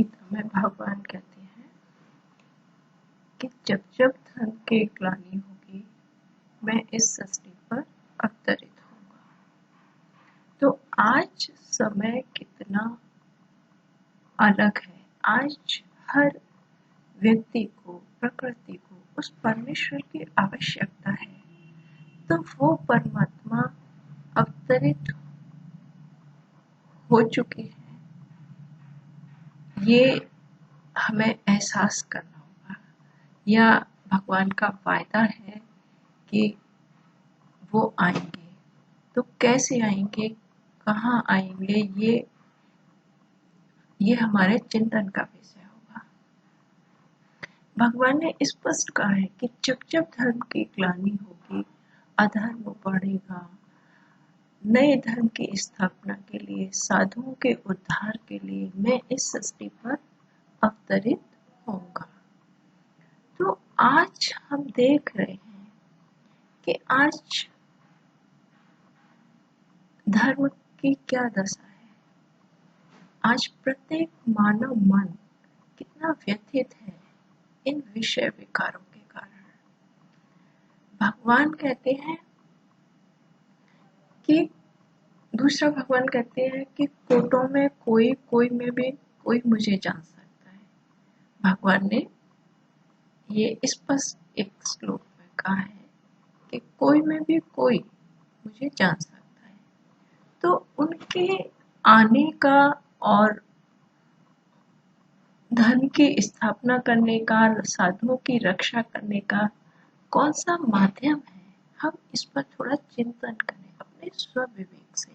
गीता में भगवान कहते हैं कि जब जब धर्म की ग्लानि होगी मैं इस सृष्टि पर अवतरित होऊंगा। तो आज समय कितना अलग है। आज हर व्यक्ति को, प्रकृति को उस परमेश्वर की आवश्यकता है। तो वो परमात्मा अवतरित हो चुके हैं, ये हमें एहसास करना होगा। या भगवान का वायदा है कि वो आएंगे, तो कैसे आएंगे, कहाँ आएंगे, ये हमारे चिंतन का विषय होगा। भगवान ने स्पष्ट कहा है कि जब जब धर्म की ग्लानि होगी, अधर्म बढ़ेगा, नए धर्म की स्थापना के लिए, साधुओं के उद्धार के लिए मैं इस सृष्टि पर अवतरित होऊंगा। तो आज हम देख रहे हैं कि आज धर्म की क्या दशा है। आज प्रत्येक मानव मन कितना व्यथित है इन विषय विकारों के कारण। भगवान कहते हैं कि दूसरा भगवान कहते हैं कि कोटों में कोई में भी कोई मुझे जान सकता है। भगवान ने ये स्पष्ट एक श्लोक में कहा है कि कोई में भी कोई मुझे जान सकता है। तो उनके आने का और धर्म की स्थापना करने का, साधुओं की रक्षा करने का कौन सा माध्यम है, हम इस पर थोड़ा चिंतन करें अपने स्व विवेक से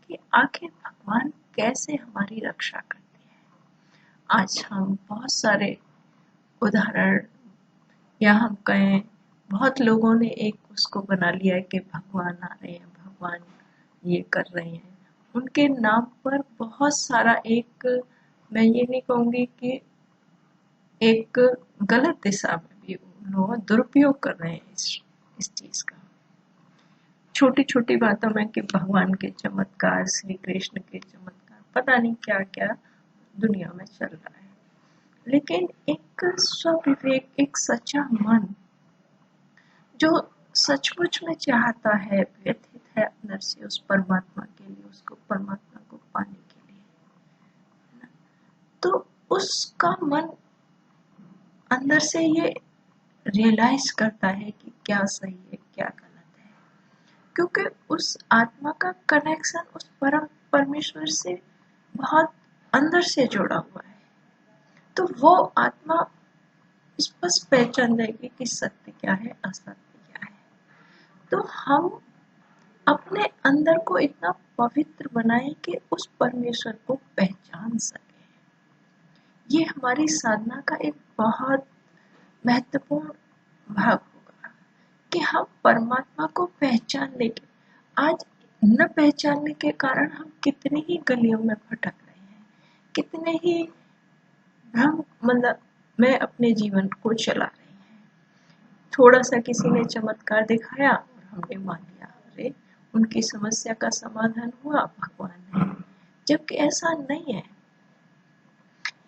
कि आखिर भगवान कैसे हमारी रक्षा करते हैं। आज हम बहुत सारे उदाहरण, या हम कहें बहुत लोगों ने एक उसको बना लिया है कि भगवान आ रहे हैं, भगवान ये कर रहे हैं। उनके नाम पर बहुत सारा, एक मैं ये नहीं कहूँगी कि एक गलत दिशा में भी लोग दुरुपयोग कर रहे हैं इस चीज़ का। छोटी छोटी बातों में कि भगवान के चमत्कार, श्री कृष्ण के चमत्कार, पता नहीं क्या क्या दुनिया में चल रहा है। लेकिन एक स्वविवेक, एक सच्चा मन जो सचमुच में चाहता है, व्यथित है अंदर से उस परमात्मा के लिए, उसको परमात्मा को पाने के लिए, तो उसका मन अंदर से ये रियलाइज करता है कि क्या सही है, क्या गलत है, क्योंकि उस आत्मा का कनेक्शन उस परम परमेश्वर से बहुत अंदर से जुड़ा हुआ है। तो वो आत्मा स्पष्ट पहचान जाएगी कि सत्य क्या है, असत्य क्या है। तो हम अपने अंदर को इतना पवित्र बनाएं कि उस परमेश्वर को पहचान सके। ये हमारी साधना का एक बहुत महत्वपूर्ण भाग होगा कि हम परमात्मा को पहचानने के, आज न पहचानने के कारण हम कितनी ही गलियों में भटक रहे हैं, कितने ही भ्रम में अपने जीवन को चला रहे हैं। थोड़ा सा किसी ने चमत्कार दिखाया और हमने मान लिया, अरे उनकी समस्या का समाधान हुआ, भगवान है, जबकि ऐसा नहीं है।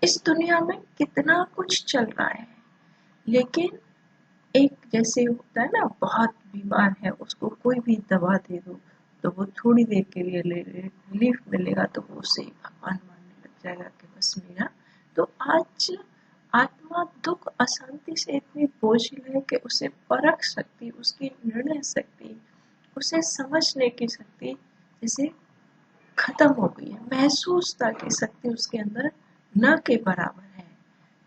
इस दुनिया में कितना कुछ चल रहा है, लेकिन एक जैसे होता है ना, बहुत बीमार है, उसको कोई भी दवा दे दो तो वो थोड़ी देर के लिए रिलीफ मिलेगा, तो वो उसे भगवान मानने लग जाएगा कि बस मेरा। तो आज आत्मा दुख, अशांति से इतनी बोझिल है कि उसे परख शक्ति, उसकी निर्णय शक्ति, उसे समझने की शक्ति जैसे खत्म हो गई है। महसूसता की शक्ति उसके अंदर न के बराबर है।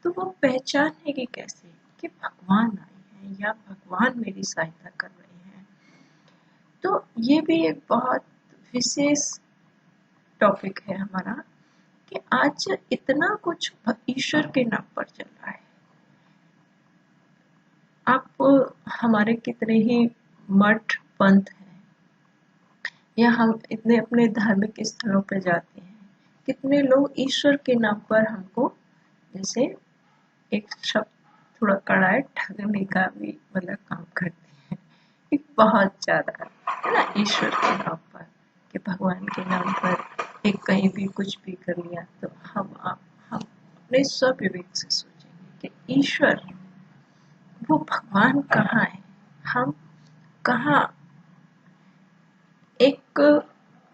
तो वो पहचानने की कैसे कि भगवान आए हैं या भगवान मेरी सहायता कर रहे हैं। तो ये भी एक बहुत विशेष टॉपिक है हमारा कि आज इतना कुछ ईश्वर के नाम पर चल रहा है। आप हमारे कितने ही मठ, पंथ हैं, या हम इतने अपने धार्मिक स्थलों पर जाते हैं, कितने लोग ईश्वर के नाम पर हमको, जैसे एक शब्द थोड़ा कड़ा है, ठगने का भी मतलब काम करते हैं, एक बहुत ज्यादा है ना, ईश्वर के नाम पर कि भगवान के नाम पर एक कहीं भी कुछ भी कर लिया तो हम अपने स्वविवेक से सोचेंगे कि ईश्वर, वो भगवान कहाँ है, हम कहाँ, एक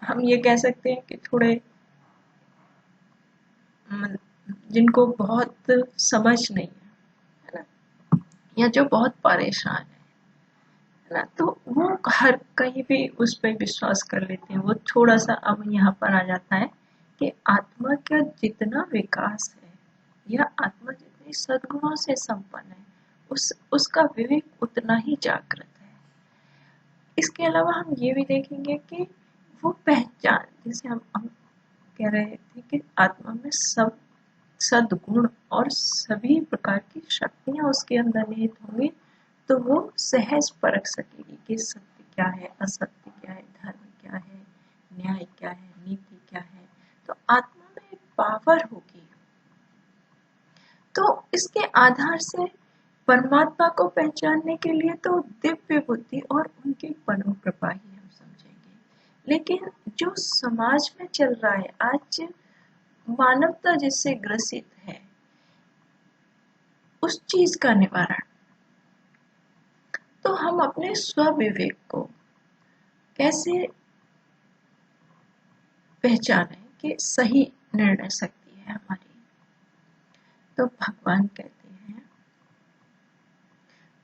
हम ये कह सकते हैं कि थोड़े जिनको बहुत समझ नहीं है ना, या जो बहुत परेशान है ना, तो वो हर कहीं भी उस पर विश्वास कर लेते हैं। वो थोड़ा सा अब यहाँ पर आ जाता है कि आत्मा का जितना विकास है या आत्मा जितनी सद्गुणों से संपन्न है, उसका विवेक उतना ही जागृत है। इसके अलावा हम ये भी देखेंगे कि वो पहचान, जैसे हम कह रहे थे कि आत्मा में सब सद्गुण और सभी प्रकार की शक्तियाँ उसके अंदर निहित होंगी, तो वो सहज परख सकेगी कि सत्य क्या है, असत्य क्या है, धर्म क्या है, न्याय क्या है, नीति क्या है। तो आत्मा में एक पावर होगी। तो इसके आधार से परमात्मा को पहचानने के लिए तो दिव्य बुद्धि और उनकी परम कृपा ही हम समझेंगे। लेकिन जो समाज में चल रहा है आज, मानवता जिससे ग्रसित है, उस चीज का निवारण तो हम अपने स्वविवेक को कैसे पहचानें कि सही निर्णय शक्ति है हमारी। तो भगवान कहते हैं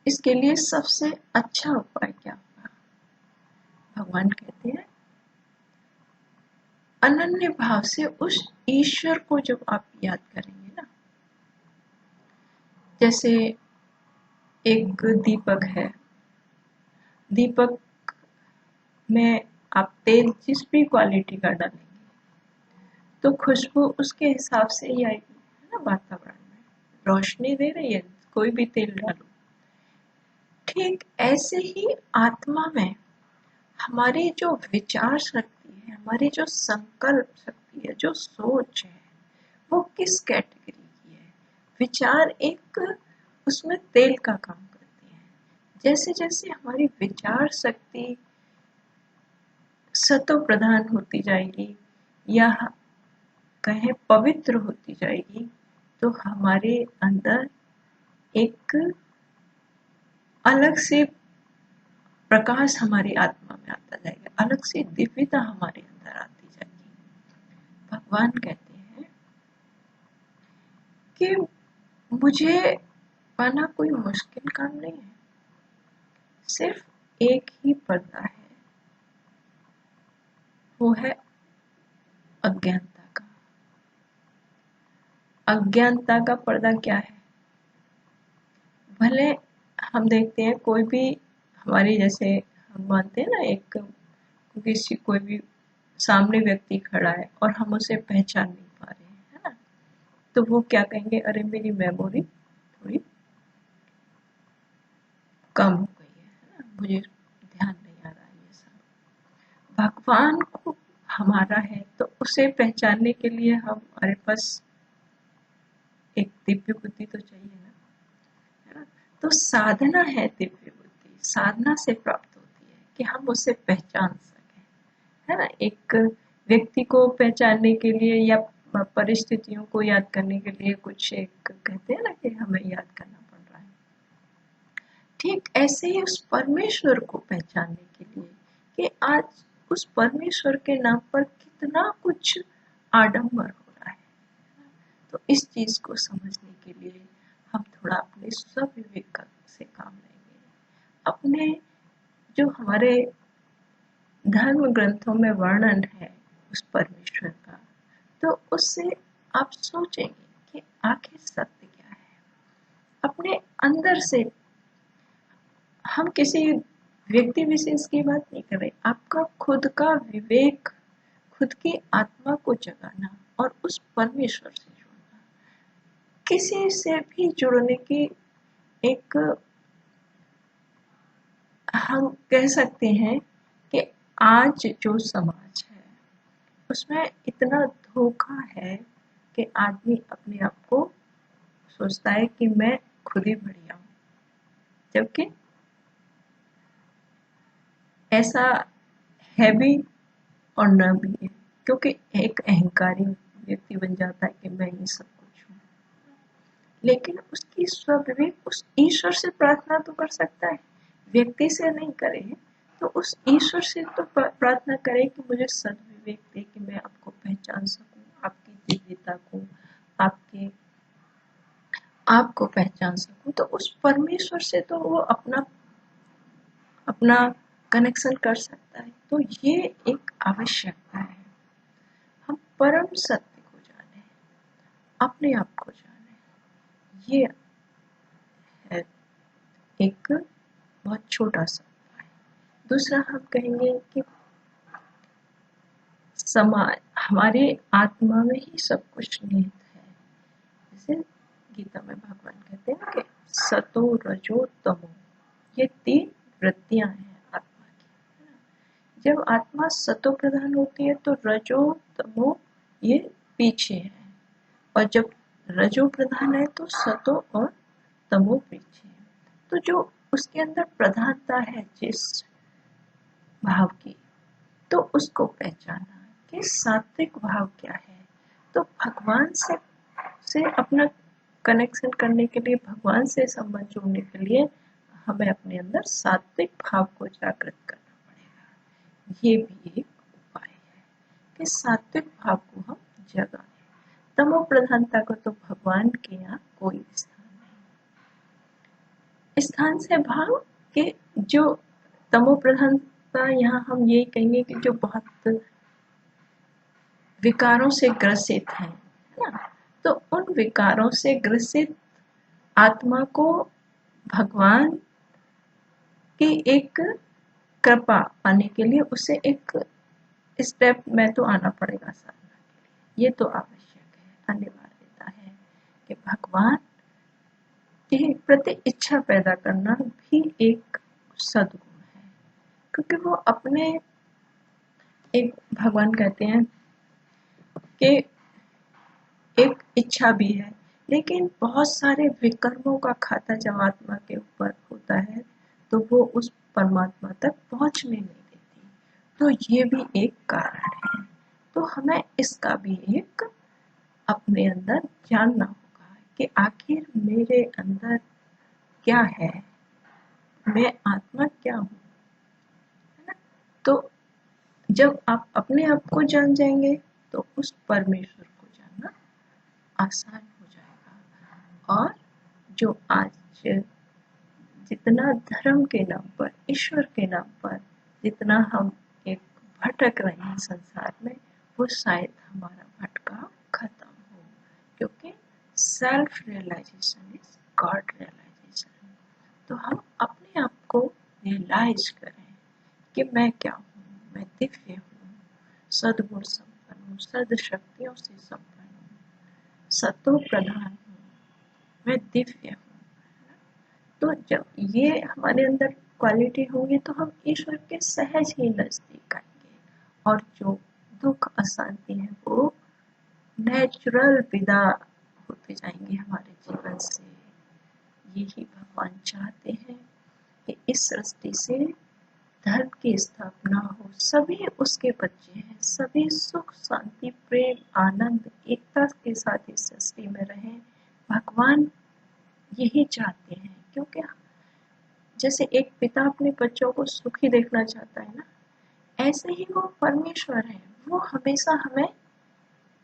इसके लिए सबसे अच्छा उपाय क्या होगा। भगवान कहते हैं अनन्य भाव से उस ईश्वर को जब आप याद करेंगे ना, जैसे एक दीपक है, दीपक में आप तेल जिस भी क्वालिटी का डालेंगे तो खुशबू उसके हिसाब से ही आएगी, है ना। वातावरण में रोशनी दे रही है, कोई भी तेल डालो। ठीक ऐसे ही आत्मा में हमारी जो विचार शक्ति है, हमारी जो संकल्प शक्ति है, जो सोच है, वो किस कैटेगरी की है। विचार एक उसमें तेल का काम करती है। जैसे जैसे हमारी विचार शक्ति सतो प्रधान होती जाएगी या कहें पवित्र होती जाएगी, तो हमारे अंदर एक अलग से प्रकाश हमारी आत्मा में आता जाएगा, अलग से दिव्यता हमारे अंदर आती जाएगी। भगवान कहते हैं कि मुझे पाना कोई मुश्किल काम नहीं है, सिर्फ एक ही पर्दा है, वो है अज्ञानता का। अज्ञानता का पर्दा क्या है? भले हम देखते हैं कोई भी हमारी, जैसे हम मानते हैं ना, एक किसी कोई भी सामने व्यक्ति खड़ा है और हम उसे पहचान नहीं पा रहे हैं, है ना, तो वो क्या कहेंगे, अरे मेरी मेमोरी थोड़ी कम हो गई है ना, मुझे ध्यान नहीं आ रहा है ये सब। भगवान को हमारा है तो उसे पहचानने के लिए हमारे पास एक दिव्य बुद्धि तो चाहिए ना, है ना। तो साधना है दिव्य बुद्धि, साधना से प्राप्त होती है कि हम उसे पहचान सकें, है ना। एक व्यक्ति को पहचानने के लिए या परिस्थितियों को याद करने के लिए कुछ एक कहते हैं ना कि हमें याद करना पड़ रहा है, ठीक ऐसे ही उस परमेश्वर को पहचानने के लिए कि आज उस परमेश्वर के नाम पर कितना कुछ आडंबर हो रहा है, तो इस चीज को समझने के लिए हम थोड़ा अपने स्वविवेक से काम लेंगे। अपने जो हमारे धर्म ग्रंथों में वर्णन है उस परमेश्वर का, तो उससे आप सोचेंगे कि आखिर सत्य क्या है। अपने अंदर से, हम किसी व्यक्ति विशेष की बात नहीं कर रहे, आपका खुद का विवेक, खुद की आत्मा को जगाना और उस परमेश्वर से जुड़ना, किसी से भी जुड़ने की एक, हम कह सकते हैं कि आज जो समाज है उसमें इतना धोखा है कि आदमी अपने आप को सोचता है कि मैं खुद ही बढ़िया हूँ, जबकि ऐसा है भी और न भी है, क्योंकि एक अहंकारी व्यक्ति बन जाता है कि मैं ही सब कुछ हूँ। लेकिन उसकी स्वविवेक उस ईश्वर से प्रार्थना तो कर सकता है, व्यक्ति से नहीं करे, तो उस ईश्वर से तो प्रार्थना करे कि मुझे सद्विवेक दे कि मैं आपको पहचान सकूं, आपकी दिव्यता को, आपके आपको पहचान सकूं। तो उस परमेश्वर से तो वो अपना अपना कनेक्शन कर सकता है। तो ये एक आवश्यकता है, हम परम सत्य को जाने, अपने आप को जाने। ये है एक बहुत छोटा सा उपाय। दूसरा हम कहेंगे कि समाज, हमारे आत्मा में ही सब कुछ निहित है। जैसे गीता में भगवान कहते हैं कि सतो रजो तमो, ये 3 वृत्तियां हैं आत्मा की। जब आत्मा सतो प्रधान होती है तो रजो तमो ये पीछे है, और जब रजो प्रधान है तो सतो और तमो पीछे है। तो जो उसके अंदर प्रधानता है जिस भाव की, तो उसको पहचाना कि सात्विक भाव क्या है। तो भगवान से अपना कनेक्शन करने के लिए, भगवान से संबंध जोड़ने के लिए हमें अपने अंदर सात्विक भाव को जागृत करना पड़ेगा। ये भी एक उपाय है कि सात्विक भाव को हम जगाएं। तमो प्रधानता को तो भगवान के यहाँ कोई स्थान नहीं। स्थान से भाव के जो तमो प्रधानता, यहाँ हम ये कहेंगे कि जो बहुत विकारों से ग्रसित है ना, तो उन विकारों से ग्रसित आत्मा को भगवान की एक कृपा पाने के लिए उसे एक स्टेप में तो आना पड़ेगा साधना के लिए। ये तो आवश्यक है, अनिवार्यता है कि भगवान के प्रति इच्छा पैदा करना भी एक सद्गुण है, क्योंकि वो अपने, एक भगवान कहते हैं कि एक इच्छा भी है, लेकिन बहुत सारे विकर्मों का खाता जब आत्मा के ऊपर होता है तो वो उस परमात्मा तक पहुंचने नहीं देती। तो ये भी एक कारण है। तो हमें इसका भी एक अपने अंदर जानना होगा कि आखिर मेरे अंदर क्या है, मैं आत्मा क्या हूँ, है ना। तो जब आप अपने आप को जान जाएंगे तो उस परमेश्वर को जानना आसान हो जाएगा। और जो आज जितना धर्म के नाम पर, ईश्वर के नाम पर जितना हम एक भटक रहे हैं संसार में, वो शायद हमारा भटकाव खत्म हो, क्योंकि self realisation is God realisation. तो हम अपने आप को रियलाइज करें कि मैं क्या हूँ, मैं दिव्य हूँ, सद्गुण संपन्न हूँ, सद शक्तियों से संपन्न हूँ, सतो प्रधान हूँ, मैं दिव्य हूँ। तो जब ये हमारे अंदर क्वालिटी होगी तो हम ईश्वर के सहज ही नजदीक आएंगे, और जो दुख अशांति है वो नेचुरल विदा होते जाएंगे हमारे जीवन से। यही भगवान चाहते हैं कि इस सृष्टि से धर्म की स्थापना हो, सभी उसके बच्चे हैं, सभी सुख शांति प्रेम आनंद एकता के साथ इस सृष्टि में रहें। भगवान यही चाहते हैं, क्योंकि जैसे एक पिता अपने बच्चों को सुखी देखना चाहता है ना, ऐसे ही वो परमेश्वर है, वो हमेशा हमें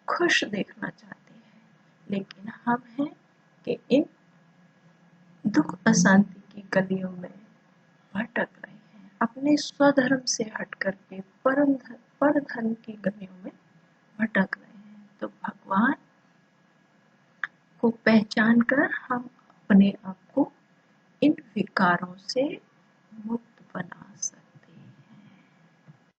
खुश देखना चाहते हैं। लेकिन हम हैं कि इन दुख अशांति की गलियों में भटक रहे हैं, अपने स्वधर्म से हट करके पर धर्म की गलियों में भटक रहे हैं। तो भगवान को पहचान कर हम अपने आप को इन विकारों से मुक्त बना सकते हैं।